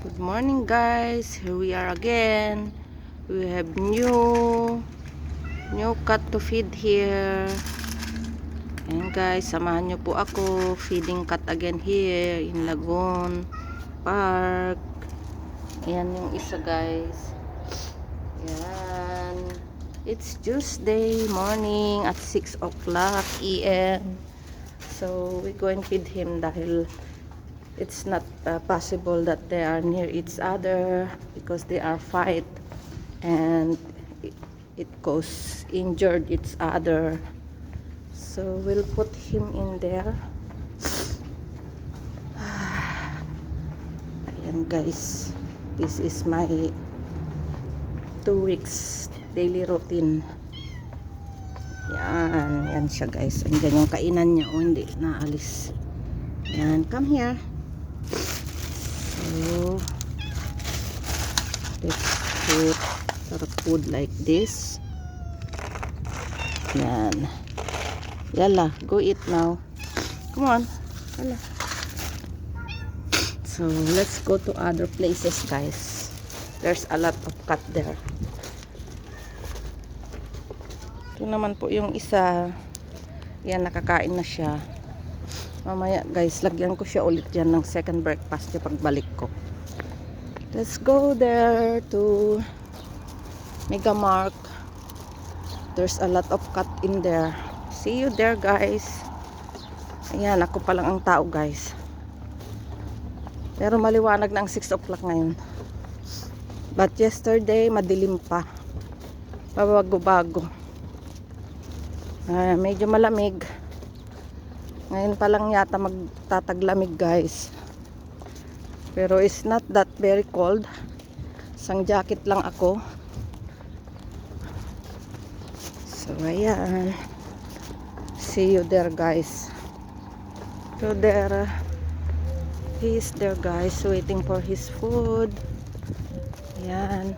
Good morning guys, here we are again. We have new cat to feed here. And guys, samahan nyo po ako feeding cat again here in Lagoon Park. Ayan yung isa guys. Ayan, it's Tuesday morning at 6 o'clock AM. So we go and feed him dahil it's not possible that they are near each other because they are fight and it goes injured each other. So we'll put him in there. Ayan guys, this is my 2 weeks daily routine. Yan siya guys. Andyan yung kainan niya. O hindi naalis. Yan, come here. So let's put our food like this. Yan. Yala, go eat now. Come on. Yala. So let's go to other places guys. There's a lot of cat there. Ito naman po yung isa. Yan, nakakain na siya. Mamaya guys, lagyan ko siya ulit yan ng second breakfast yung pagbalik ko. Let's go there to Megamark. There's a lot of cat in there. See you there guys. Ayan, ako pa lang ang tao guys. Pero maliwanag na ang 6 o'clock ngayon. But yesterday, madilim pa. Pabago-bago. Medyo malamig. Ngayon pa lang yata magtataglamig guys. Pero it's not that very cold. Isang jacket lang ako. So ayan. See you there guys. So there. He is there guys, waiting for his food. Ayan.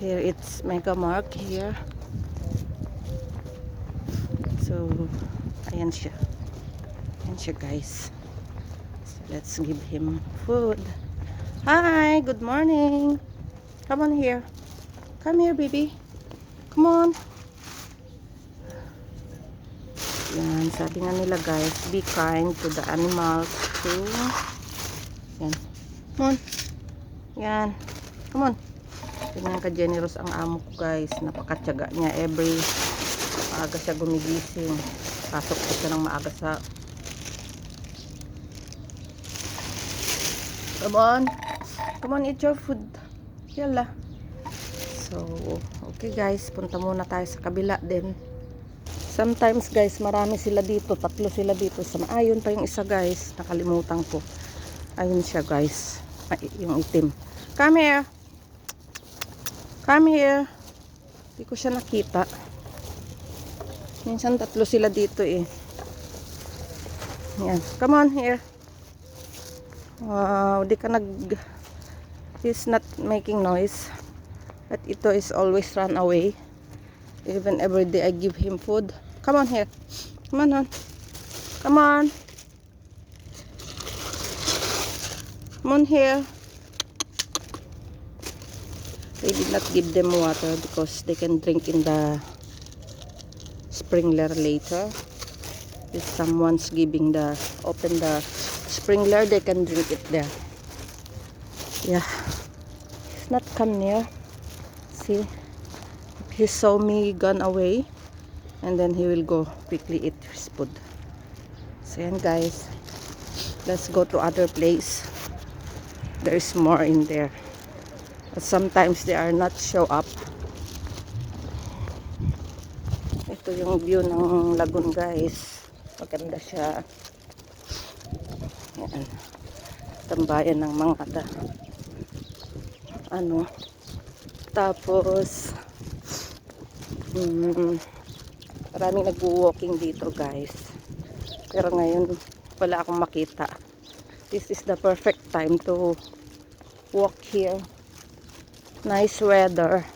Here it's Megamark here. So ayan siya. Ayan siya guys. So let's give him food. Hi, good morning. Come on here. Come here baby. Come on. Yan, sabi nga nila guys, be kind to the animals too. Yan. Come on. Yan. Come on. Tingnan ka generous ang amo ko guys. Napakatyaga niya every maaga siya gumigising. Pasok ko siya ng maaga sa Come on. Come on, eat your food. Yala. So, okay guys. Punta muna tayo sa kabila din. Sometimes guys, marami sila dito. 3 sila dito. Ayun pa yung isa guys. Nakalimutan ko. Ayun siya guys. Ay, yung itim. Come here. Come here. Hindi ko siya nakita. Minsan 3 sila dito eh. Yan. Come on here. Wow, di ka He's not making noise. But ito is always run away. Even every day I give him food. Come on here. Come on. Come on. Come on here. They did not give them water because they can drink in the sprinkler later. If someone's open the sprinkler, they can drink it there. Yeah. He's not come near. See? He saw me gone away. And then he will go quickly eat his food. So yan guys. Let's go to other place. There's more in there. But sometimes they are not show up. Ito yung view ng lagoon guys. Maganda siya. Yan. Tambayan ng mga tapos maraming nag-walking dito guys. Pero ngayon wala akong makita. This is the perfect time to walk here. Nice weather.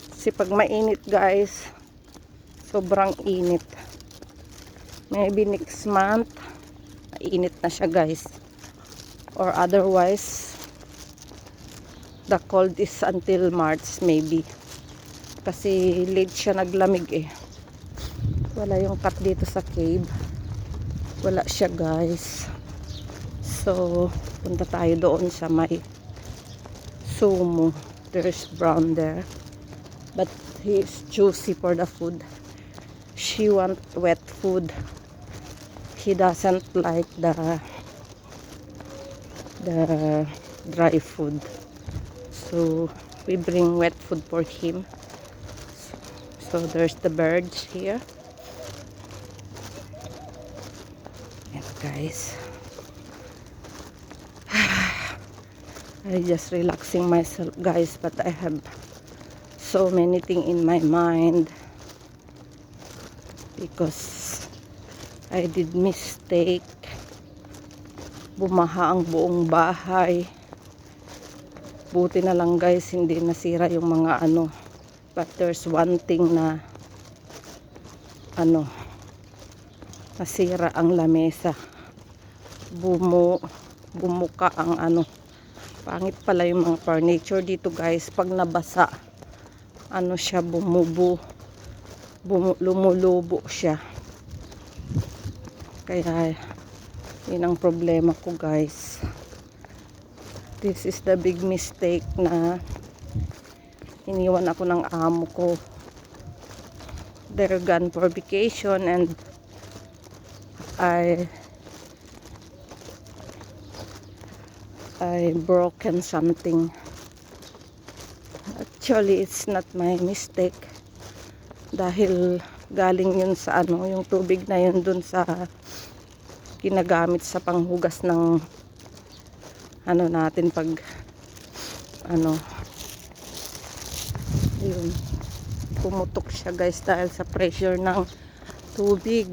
Kasi pag mainit guys, sobrang init. Maybe next month, mainit na siya guys. or otherwise the cold is until March maybe, kasi late siya naglamig eh. Wala yung cat dito sa cave, wala siya guys. So punta tayo doon sa may sumo. There's brown there, but he is juicy for the food. She want wet food. He doesn't like the dry food. So we bring wet food for him. So there's the birds here. And guys, I just relaxing myself guys, but I have so many things in my mind because I did mistake. Bumaha ang buong bahay. Buti na lang guys, hindi nasira yung mga ano. But there's one thing na nasira ang lamesa. Bumuka ang ano. Pangit pala yung mga furniture dito guys. Pag nabasa, siya lumulubo siya. Kaya yun ang problema ko guys. This is the big mistake na iniwan ako ng amo ko. They're gone for vacation and I broken something. Actually it's not my mistake, dahil galing yun sa yung tubig na yun dun sa ginagamit sa panghugas ng natin pag yun, pumutok siya guys dahil sa pressure ng tubig,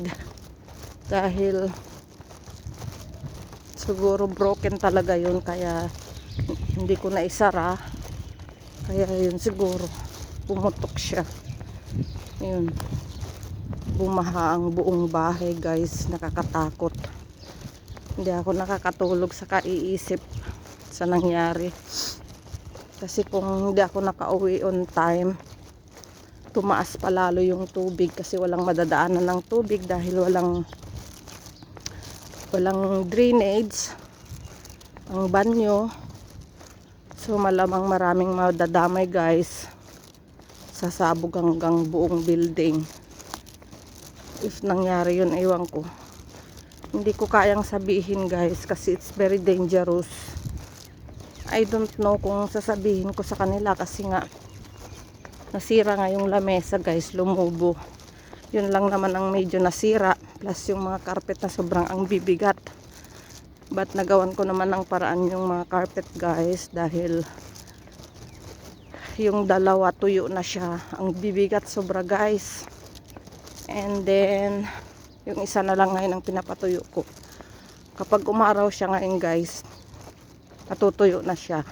dahil siguro broken talaga yun, kaya hindi ko na isara, kaya yun siguro pumutok siya. Yun, bumaha ang buong bahay guys, nakakatakot. Hindi ako nakakatulog sa kaiisip sa nangyari, kasi kung hindi ako nakauwi on time, tumaas pa lalo yung tubig, kasi walang madadaanan ng tubig dahil walang drainage ang banyo. So malamang maraming madadamay guys, sasabog hanggang buong building. If nangyari yun, ewan ko, hindi ko kayang sabihin guys, kasi it's very dangerous. I don't know kung sasabihin ko sa kanila, kasi nga nasira nga yung lamesa guys, lumubo. Yun lang naman ang medyo nasira, plus yung mga carpet na sobrang ang bibigat. But nagawan ko naman ng paraan yung mga carpet guys, dahil yung dalawa tuyo na siya, ang bibigat sobra guys. And then yung isa na lang ngayon ang pinapatuyo ko. Kapag umaraw siya ngayon guys, natutuyo na siya.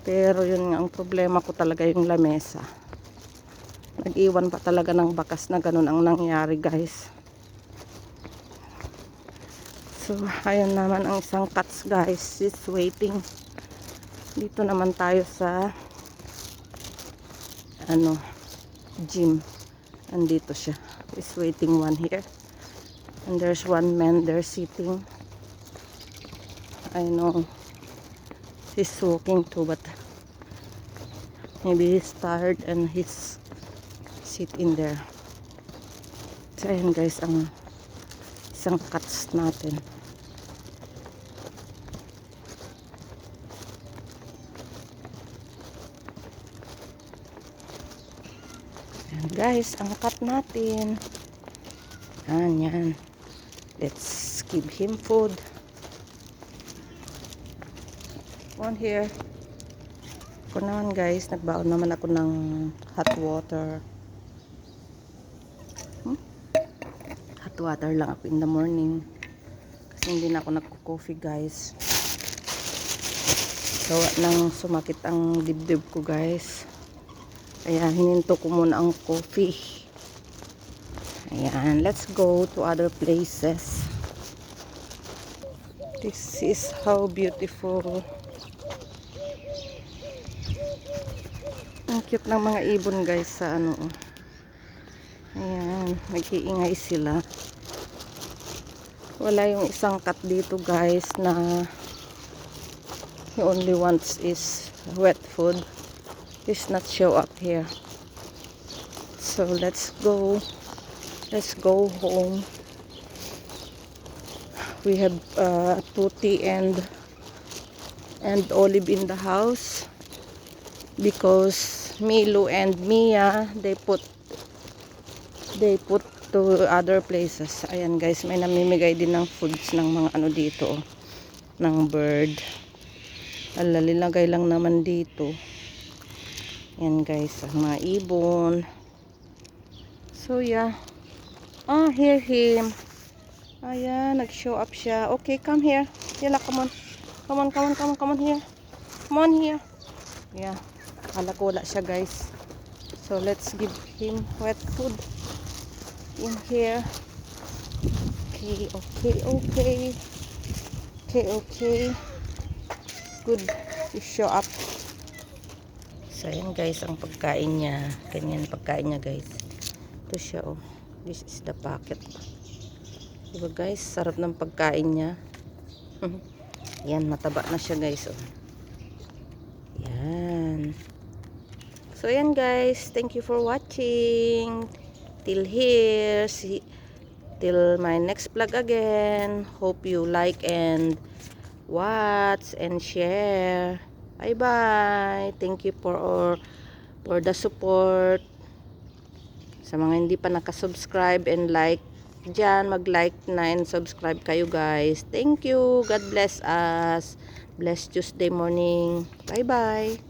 Pero yun nga ang problema ko talaga, yung lamesa. Nag-iwan pa talaga ng bakas na ganun ang nangyari guys. So ayun naman ang isang cats guys, is waiting. Dito naman tayo sa gym. Andito siya, is waiting one here, and there's one man there sitting. I know he's walking too, but maybe he's tired and he's sit in there. So ayan guys ang isang cats natin. Ayan guys ang cat natin. Yan. Let's give him food. One here. Ako naman guys, nagbaon naman ako ng hot water. Hot water lang ako in the morning, kasi hindi na ako nagko-coffee guys. Gawa nang sumakit ang dibdib ko guys, kaya hininto ko muna ang coffee. Ayan, let's go to other places. This is how beautiful. Ang cute ng mga ibon guys sa ano. Ayan, nag-iingay sila. Wala yung isang cat dito guys na he only wants is wet food. He's not show up here. So let's go home. We have Tuti and Olive in the house because Milo and Mia they put to other places. Ayan guys, may namimigay din ng foods ng mga ano dito, ng bird. Lalagay lang naman dito. Ayan guys, ang mga ibon. So yeah. Hear him. Ayan, nag-show up siya. Okay, come here. Yala, come on. Come on here. Come on here. Yeah. Akala ko wala siya guys. So let's give him wet food in here. Okay. Good to show up. So yun guys, ang pagkain niya. Ganyan pagkain niya guys. Ito siya oh. This is the packet. Diba guys, sarap ng pagkain niya. Yan, mataba na siya guys oh. Yan. So yan guys, thank you for watching. Till here, till my next vlog again. Hope you like and watch and share. Bye bye. Thank you for the support. Sa mga hindi pa nakasubscribe and like dyan, mag-like na and subscribe kayo guys. Thank you. God bless us. Bless Tuesday morning. Bye bye.